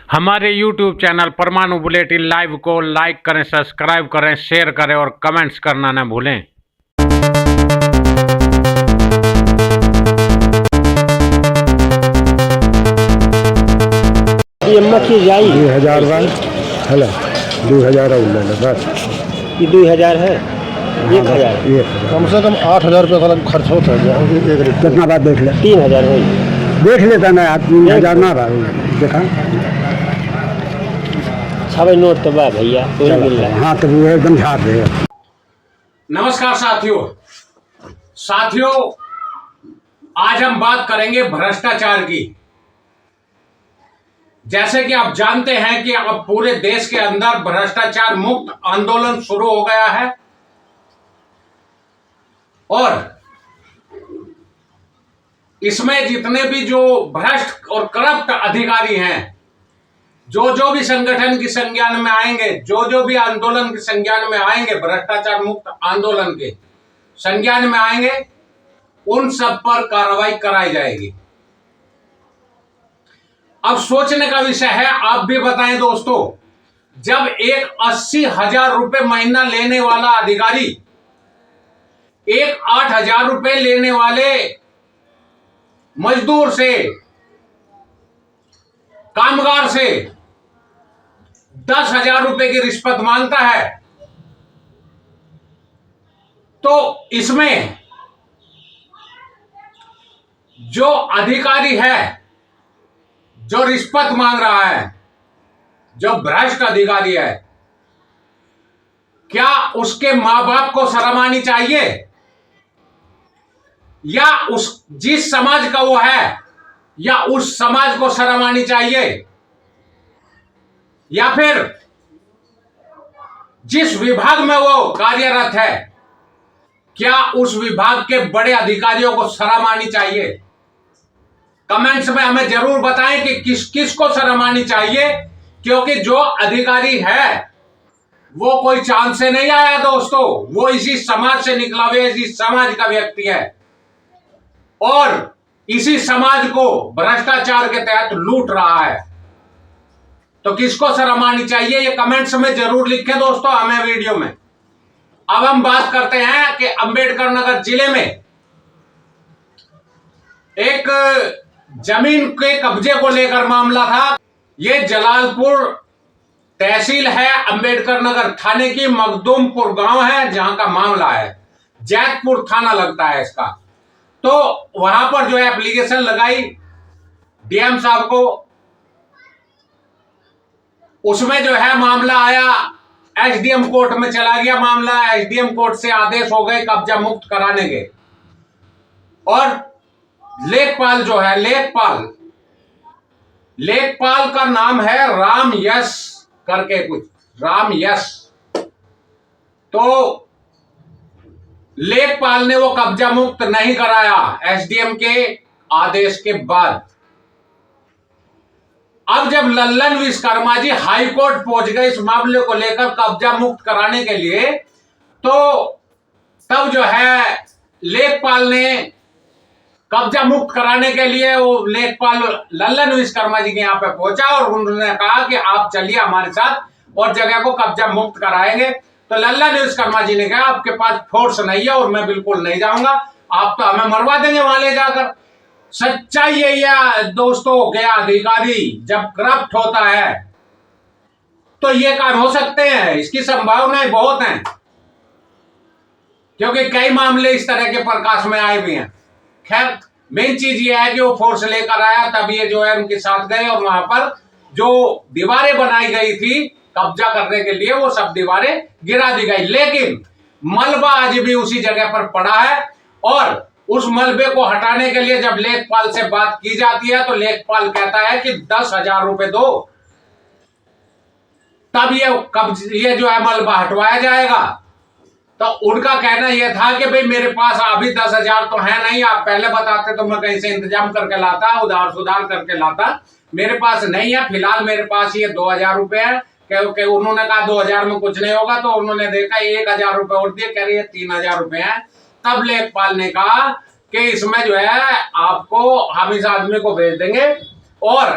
हमारे YouTube channel परमाणु bulletin live को लाइक करें, सब्सक्राइब करें, शेयर करें और कमेंट्स करना न भूलें। की जाई 2000 हेलो 2000 बस ये 2000 है 1000 कम से कम 8000 रुपये का खर्च होता है। कितना बात देख ले 3000 है देख लेता ना आप 3000 ना देखा छवे नोट तो बा भैया कोई मिल रहा हाँ तो वो एकदम झाड़ रहे। नमस्कार साथियों, आज हम बात करेंगे भ्रष्टाचार की। जैसे कि आप जानते हैं कि अब पूरे देश के अंदर भ्रष्टाचार मुक्त आंदोलन शुरू हो गया है और इसमें जितने भी जो भ्रष्ट और करप्ट अधिकारी हैं, जो भी संगठन की संज्ञान में आएंगे, जो भी आंदोलन के संज्ञान में आएंगे, भ्रष्टाचार मुक्त आंदोलन के संज्ञान में आएंगे, उन सब पर कार्रवाई कराई जाएगी। अब सोचने का विषय है, आप भी बताएं दोस्तों, जब एक 80,000 रुपए महीना लेने वाला अधिकारी एक 8,000 रुपए लेने वाले मजदूर से, कामगार से 10,000 रुपए की रिश्वत मांगता है, तो इसमें जो अधिकारी है, जो रिश्वत मांग रहा है, जो भ्रष्ट अधिकारी है, क्या उसके मां बाप को शर्म आनी चाहिए? या उस जिस समाज का वो है, या उस समाज को शर्म आनी चाहिए? या फिर जिस विभाग में वो कार्यरत है, क्या उस विभाग के बड़े अधिकारियों को शर्म आनी चाहिए? कमेंट्स में हमें जरूर बताएं कि किस को शर्म आनी चाहिए, क्योंकि जो अधिकारी है वो कोई चांद से नहीं आया दोस्तों, वो इसी समाज से निकला हुआ, इसी समाज का व्यक्ति है और इसी समाज को भ्रष्टाचार के तहत लूट रहा है। तो किसको शर्म आनी चाहिए, ये कमेंट्स में जरूर लिखें दोस्तों हमें वीडियो में। अब हम बात करते हैं कि अंबेडकर नगर जिले में एक जमीन के कब्जे को लेकर मामला था। ये जलालपुर तहसील है, अंबेडकर नगर थाने की मखदूमपुर गांव है जहां का मामला है। जैतपुर थाना लगता है इसका। तो वहां पर जो है एप्लीकेशन लगाई डीएम साहब को, उसमें जो है मामला आया, एसडीएम कोर्ट में चला गया मामला। एसडीएम कोर्ट से आदेश हो गए कब्जा मुक्त कराने के, और लेखपाल जो है, लेखपाल का नाम है राम यश करके कुछ, राम यश। तो लेखपाल ने वो कब्जा मुक्त नहीं कराया एसडीएम के आदेश के बाद। अब जब लल्लन विश्वकर्मा जी हाई कोर्ट पहुंच गए इस मामले को लेकर कब्जा मुक्त कराने के लिए, तो तब जो है लेखपाल ने कब्जा मुक्त कराने के लिए वो लेखपाल लल्लन विश्वकर्मा जी के यहाँ पे पहुंचा और उन्होंने कहा कि आप चलिए हमारे साथ और जगह को कब्जा मुक्त कराएंगे। तो लल्लन विश्वकर्मा जी ने कहा आपके पास फोर्स नहीं है और मैं बिल्कुल नहीं जाऊंगा, आप तो हमें मरवा देंगे वहां ले जाकर। सच्चाई यही है दोस्तों, क्या अधिकारी जब करप्ट होता है तो ये काम हो सकते हैं, इसकी संभावनाएं बहुत हैं, क्योंकि कई मामले इस तरह के प्रकाश में आए भी हैं। खैर, मेन चीज ये है कि वो फोर्स लेकर आया, तब ये जो है उनके साथ गए और वहां पर जो दीवारें बनाई गई थी कब्जा करने के लिए, वो सब दीवारें गिरा दी गई। लेकिन मलबा आज भी उसी जगह पर पड़ा है और उस मलबे को हटाने के लिए जब लेखपाल से बात की जाती है तो लेखपाल कहता है कि 10,000 रुपए दो, तब ये जो है मलबा हटवाया जाएगा। तो उनका कहना यह था कि भाई मेरे पास अभी 10,000 तो है नहीं, आप पहले बताते तो मैं कहीं से इंतजाम करके लाता, उधार सुधार करके लाता, मेरे पास नहीं है, फिलहाल मेरे पास ये 2,000 रुपए है। क्योंकि उन्होंने कहा 2,000 में कुछ नहीं होगा, तो उन्होंने देखा 1,000 रुपए और दिए, कह रही है 3,000 रुपए है। तब लेखपाल ने कहा कि इसमें जो है आपको हम इस आदमी को भेज देंगे और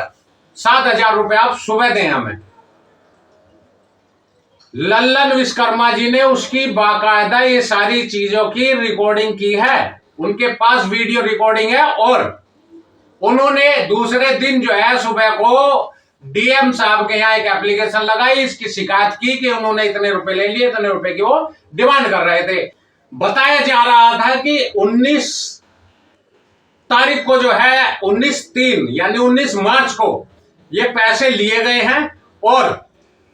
7,000 रुपये आप सुबह दें हमें। लल्लन विश्वकर्मा जी ने उसकी बाकायदा ये सारी चीजों की रिकॉर्डिंग की है, उनके पास वीडियो रिकॉर्डिंग है। और उन्होंने दूसरे दिन जो है सुबह को डीएम साहब के यहाँ एक एप्लीकेशन लगाई, इसकी शिकायत की कि उन्होंने इतने रुपए ले लिए, इतने रुपए की वो डिमांड कर रहे थे। बताया जा रहा था कि 19 तारीख को जो है 19/3 यानी 19 मार्च को ये पैसे लिए गए हैं और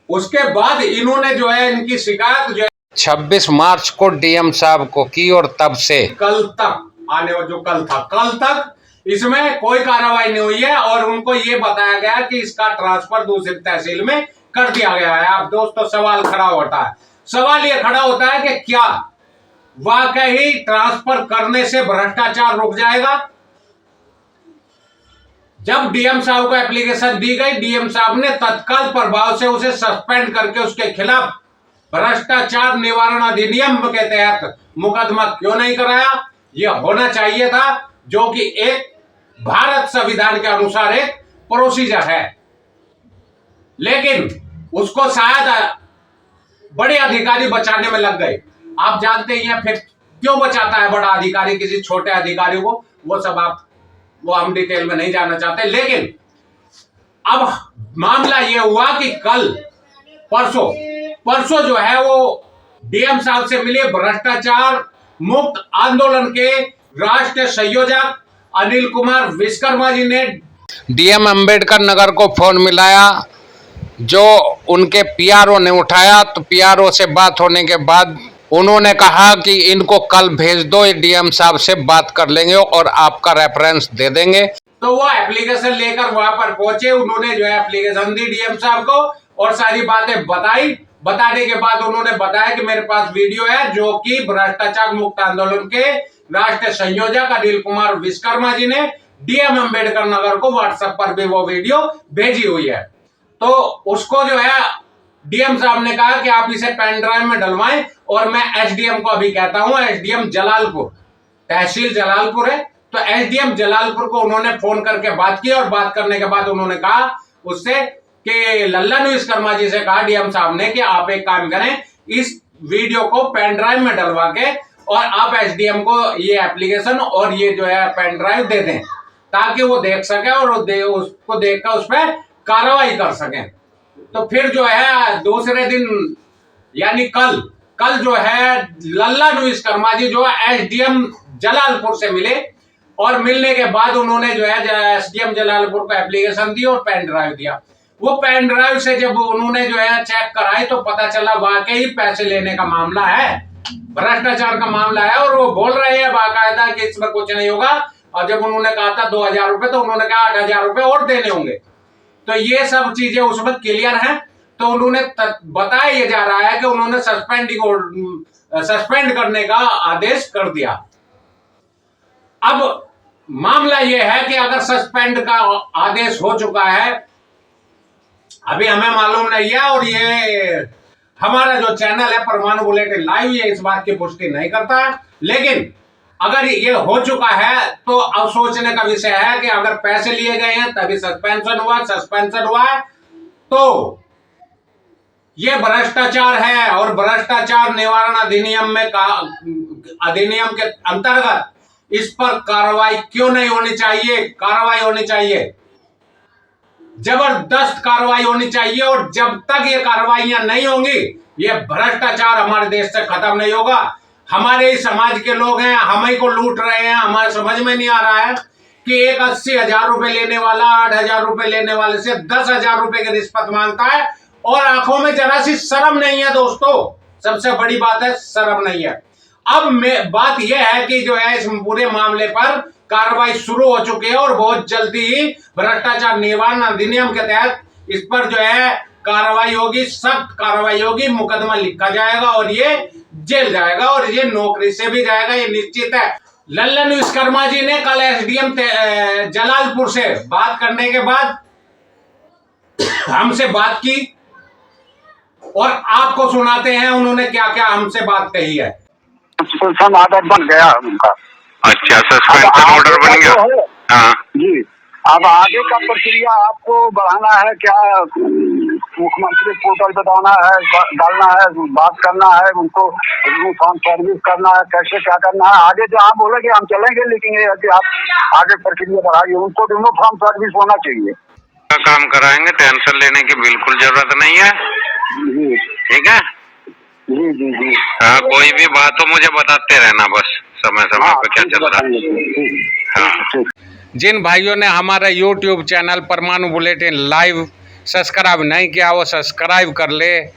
उसके बाद इन्होंने जो है इनकी शिकायत जो है 26 मार्च को डीएम साहब को की और तब से कल तक आने वाला जो कल था, कल तक इसमें कोई कार्रवाई नहीं हुई है और उनको ये बताया गया कि इसका ट्रांसफर दूसरी तहसील में कर दिया गया है। अब दोस्तों सवाल खड़ा होता है, सवाल ये खड़ा होता है कि क्या वाकई ट्रांसफर करने से भ्रष्टाचार रुक जाएगा? जब डीएम साहब को एप्लीकेशन दी गई, डीएम साहब ने तत्काल प्रभाव से उसे सस्पेंड करके उसके खिलाफ भ्रष्टाचार निवारण अधिनियम के तहत मुकदमा क्यों नहीं कराया? यह होना चाहिए था, जो कि एक भारत संविधान के अनुसार एक प्रोसीजर है। लेकिन उसको शायद बड़े अधिकारी बचाने में लग गए। आप जानते ही हैं फिर क्यों बचाता है बड़ा अधिकारी किसी छोटे अधिकारी को, वो सब वो हम डिटेल में नहीं जानना चाहते। लेकिन अब मामला ये हुआ कि कल परसों जो है वो डीएम साहब से मिले भ्रष्टाचार मुक्त आंदोलन के राष्ट्रीय संयोजक अनिल कुमार विश्वकर्मा जी ने डीएम अंबेडकर नगर को फोन मिलाया, जो उनके पीआरओ ने उठाया। तो पीआरओ से बात होने के बाद उन्होंने कहा कि इनको कल भेज दो, डीएम साहब से बात कर लेंगे और आपका रेफरेंस दे देंगे। तो वो एप्लीकेशन लेकर वहां पर पहुंचे, उन्होंने जो है एप्लीकेशन दी डीएम साहब को और सारी बातें बताई। बताने के बाद उन्होंने बताया कि मेरे पास वीडियो है जो कि भ्रष्टाचार मुक्त आंदोलन के राष्ट्रीय संयोजक अनिल कुमार विश्वकर्मा जी ने डीएम अंबेडकर नगर को व्हाट्सएप पर भी वो वीडियो भेजी हुई है। तो उसको जो है डीएम साहब ने कहा कि आप इसे पेन ड्राइव में डलवाएं और मैं एसडीएम को अभी कहता हूं, एसडीएम जलालपुर, तहसील जलालपुर है, तो एसडीएम जलालपुर को उन्होंने फोन करके बात की और बात करने के बाद उन्होंने कहा उससे कि लल्लन विश्वकर्मा जी से कहा डीएम साहब ने कि आप एक काम करें, इस वीडियो को पेन ड्राइव में डलवा के और आप एसडीएम को ये एप्लीकेशन और ये जो है पेन ड्राइव दे दें ताकि वो देख सके और उसको देखकर उस पर कार्रवाई कर सकें। तो फिर जो है दूसरे दिन यानी कल जो है लल्लन विश्वकर्मा जी जो है एसडीएम जलालपुर से मिले और मिलने के बाद उन्होंने जो है एसडीएम जलालपुर को एप्लीकेशन दी और पेन ड्राइव दिया। वो पेन ड्राइव से जब उन्होंने जो है चेक कराई तो पता चला वाकई पैसे लेने का मामला है, भ्रष्टाचार का मामला है और वो बोल रहे हैं बाकायदा कि इसमें कुछ नहीं होगा। और जब उन्होंने कहा था 2,000 रुपए तो उन्होंने कहा 8,000 रुपए और देने होंगे। तो ये सब चीजें उसमें क्लियर हैं। तो उन्होंने बताया ये जा रहा है कि उन्होंने सस्पेंड करने का आदेश कर दिया। अब मामला यह है कि अगर सस्पेंड का आदेश हो चुका है, अभी हमें मालूम नहीं है और ये हमारा जो चैनल है परमाणु बुलेटिन लाइव ये इस बात की पुष्टि नहीं करता है, लेकिन अगर ये हो चुका है तो अब सोचने का विषय है कि अगर पैसे लिए गए हैं तभी सस्पेंशन हुआ है तो ये भ्रष्टाचार है और भ्रष्टाचार निवारण अधिनियम के अंतर्गत इस पर कार्रवाई क्यों नहीं होनी चाहिए? कार्रवाई होनी चाहिए, जबरदस्त कार्रवाई होनी चाहिए और जब तक ये कार्रवाइयां नहीं होंगी ये भ्रष्टाचार हमारे देश से खत्म नहीं होगा। हमारे ही समाज के लोग हैं, हम ही को लूट रहे हैं। हमारे समझ में नहीं आ रहा है कि एक 80,000 रुपए लेने वाला 8,000 रुपए लेने वाले से 10,000 रुपए की रिश्वत मांगता है और आंखों में जरा सी शर्म नहीं है। दोस्तों सबसे बड़ी बात है शर्म नहीं है। अब बात यह है कि जो है इस पूरे मामले पर कार्रवाई शुरू हो चुकी है और बहुत जल्दी ही भ्रष्टाचार निवारण अधिनियम के तहत इस पर जो है कार्रवाई होगी, सख्त कार्रवाई होगी, मुकदमा लिखा जाएगा और ये जेल जाएगा और ये नौकरी से भी जाएगा, ये निश्चित है। लल्लन विश्वकर्मा जी ने कल एसडीएम जलालपुर से बात करने के बाद हमसे बात की और आपको सुनाते हैं उन्होंने क्या क्या हमसे बात कही है। आदत बन गया उनका। अच्छा, सस्पेंशन ऑर्डर बन गया। हाँ जी, अब आगे का प्रक्रिया आपको बढ़ाना है क्या? मुख्यमंत्री पोर्टल पे डालना है, बात करना है, उनको फॉर्म सर्विस करना है, कैसे क्या करना है आगे? जो आप बोलेंगे हम चलेंगे, लेकिन ये है कि आप आगे प्रक्रिया बढ़ाइए, उनको दोनों फॉर्म सर्विस होना चाहिए। काम कराएंगे, टेंशन लेने की बिल्कुल जरूरत नहीं है। जी ठीक है जी जी जी। हाँ, कोई भी बात हो मुझे बताते रहना, बस समय समय पे क्या चल रहा है। हाँ। जिन भाइयों ने हमारा YouTube चैनल परमाणु बुलेटिन लाइव सब्सक्राइब नहीं किया वो सब्सक्राइब कर ले,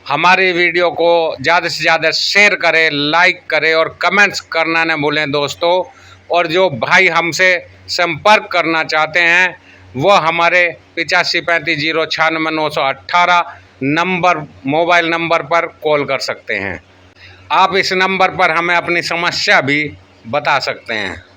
हमारी वीडियो को ज़्यादा से ज़्यादा शेयर करें, लाइक करें और कमेंट्स करना न भूलें दोस्तों। और जो भाई हमसे संपर्क करना चाहते हैं वो हमारे 8535096918 नंबर मोबाइल नंबर पर कॉल कर सकते हैं। आप इस नंबर पर हमें अपनी समस्या भी बता सकते हैं।